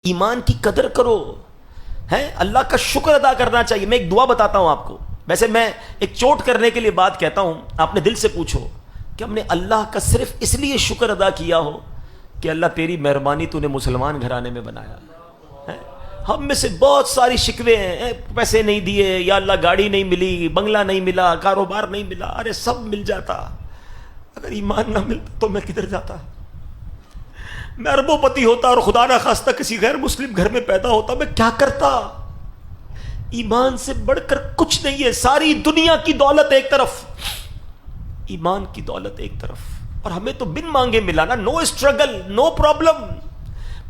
ایمان کی قدر کرو، ہے اللہ کا شکر ادا کرنا چاہیے۔ میں ایک دعا بتاتا ہوں آپ کو، ویسے میں ایک چوٹ کرنے کے لیے بات کہتا ہوں، آپ نے دل سے پوچھو کہ ہم نے اللہ کا صرف اس لیے شکر ادا کیا ہو کہ اللہ تیری مہربانی تو نے مسلمان گھرانے میں بنایا ہے۔ ہم میں سے بہت ساری شکوے ہیں، پیسے نہیں دیے، یا اللہ گاڑی نہیں ملی، بنگلہ نہیں ملا، کاروبار نہیں ملا، ارے سب مل جاتا، اگر ایمان نہ ملتا تو میں کدھر جاتا؟ میں اربوں پتی ہوتا اور خدا نہ خواستہ کسی غیر مسلم گھر میں پیدا ہوتا، میں کیا کرتا؟ ایمان سے بڑھ کر کچھ نہیں ہے، ساری دنیا کی دولت ایک طرف، ایمان کی دولت ایک طرف، اور ہمیں تو بن مانگے ملا نا، نو اسٹرگل، نو پرابلم۔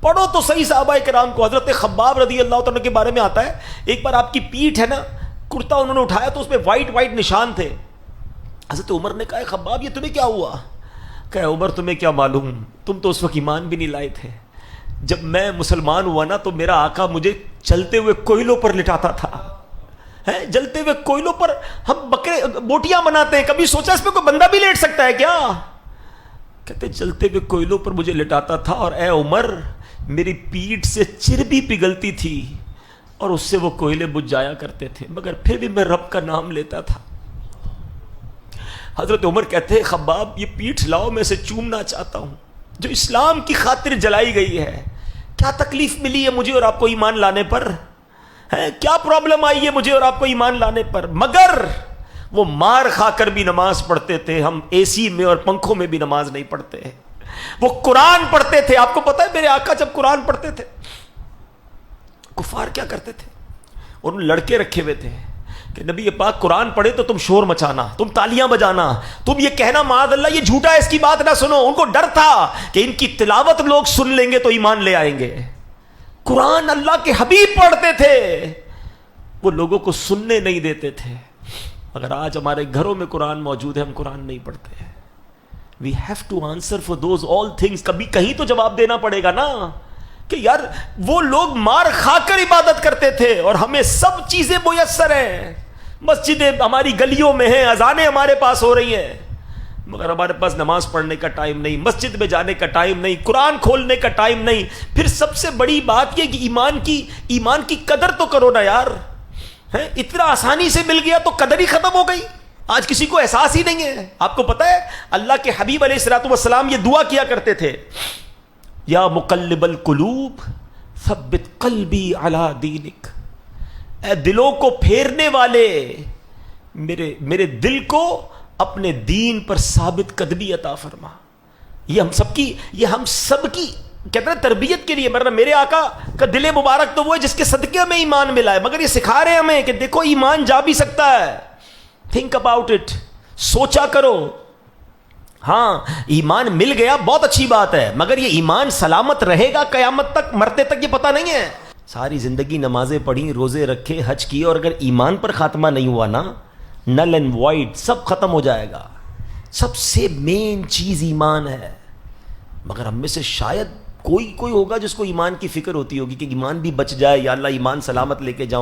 پڑھو تو صحیح صحابہ کرام کو۔ حضرت خباب رضی اللہ تعالیٰ کے بارے میں آتا ہے، ایک بار آپ کی پیٹھ ہے نا، کرتا انہوں نے اٹھایا تو اس میں وائٹ وائٹ نشان تھے۔ حضرت عمر نے کہا خباب یہ تمہیں کیا ہوا؟ کہ عمر تمہیں کیا معلوم، تم تو اس وقت ایمان بھی نہیں لائے تھے۔ جب میں مسلمان ہوا نا تو میرا آقا مجھے چلتے ہوئے کوئلوں پر لٹاتا تھا، جلتے ہوئے کوئلوں پر ہم بکرے بوٹیاں بناتے ہیں، کبھی سوچا اس پہ کوئی بندہ بھی لیٹ سکتا ہے کیا؟ کہتے جلتے ہوئے کوئلوں پر مجھے لٹاتا تھا، اور اے عمر میری پیٹھ سے چربی پگھلتی تھی اور اس سے وہ کوئلے بجھ جایا کرتے تھے، مگر پھر بھی میں رب کا نام لیتا تھا۔ حضرت عمر کہتے ہیں خباب یہ پیٹھ لاؤ، میں اسے چومنا چاہتا ہوں جو اسلام کی خاطر جلائی گئی ہے۔ کیا تکلیف ملی ہے مجھے اور آپ کو ایمان لانے پر؟ کیا پرابلم آئی ہے مجھے اور آپ کو ایمان لانے پر؟ مگر وہ مار کھا کر بھی نماز پڑھتے تھے، ہم اے سی میں اور پنکھوں میں بھی نماز نہیں پڑھتے۔ وہ قرآن پڑھتے تھے، آپ کو پتا ہے میرے آقا جب قرآن پڑھتے تھے کفار کیا کرتے تھے؟ اور لڑکے رکھے ہوئے تھے کہ نبی یہ پاک قرآن پڑھے تو تم شور مچانا، تم تالیاں بجانا، تم یہ کہنا معاذ اللہ یہ جھوٹا ہے، اس کی بات نہ سنو۔ ان کو ڈر تھا کہ ان کی تلاوت لوگ سن لیں گے تو ایمان لے آئیں گے۔ قرآن اللہ کے حبیب پڑھتے تھے، وہ لوگوں کو سننے نہیں دیتے تھے۔ اگر آج ہمارے گھروں میں قرآن موجود ہے، ہم قرآن نہیں پڑھتے۔ We have to answer for those all things۔ کبھی کہیں تو جواب دینا پڑے گا نا کہ یار وہ لوگ مار کھا کر عبادت کرتے تھے اور ہمیں سب چیزیں میسر ہیں، مسجدیں ہماری گلیوں میں ہیں، اذانیں ہمارے پاس ہو رہی ہیں، مگر ہمارے پاس نماز پڑھنے کا ٹائم نہیں، مسجد میں جانے کا ٹائم نہیں، قرآن کھولنے کا ٹائم نہیں۔ پھر سب سے بڑی بات یہ کہ ایمان کی قدر تو کرو نا یار، اتنا آسانی سے مل گیا تو قدر ہی ختم ہو گئی۔ آج کسی کو احساس ہی نہیں ہے۔ آپ کو پتا ہے اللہ کے حبیب علیہ الصلوۃ والسلام یہ دعا کیا کرتے تھے، یا مقلب القلوب ثبت قلبی علی دینک، اے دلوں کو پھیرنے والے میرے دل کو اپنے دین پر ثابت قدمی عطا فرما۔ یہ ہم سب کی کہتے ہیں تربیت کے لیے، مطلب میرے آقا کا دل مبارک تو وہ ہے جس کے صدقے میں ایمان ملا ہے، مگر یہ سکھا رہے ہیں ہمیں کہ دیکھو ایمان جا بھی سکتا ہے، تھنک اباؤٹ اٹ، سوچا کرو۔ ہاں ایمان مل گیا بہت اچھی بات ہے، مگر یہ ایمان سلامت رہے گا قیامت تک، مرتے تک یہ پتہ نہیں ہے۔ ساری زندگی نمازیں پڑھی، روزے رکھے، حج کیے، اور اگر ایمان پر خاتمہ نہیں ہوا نا، نل اینڈ وائڈ، سب ختم ہو جائے گا۔ سب سے مین چیز ایمان ہے، مگر ہم میں سے شاید کوئی ہوگا جس کو ایمان کی فکر ہوتی ہوگی کہ ایمان بھی بچ جائے، یا اللہ ایمان سلامت لے کے جاؤں۔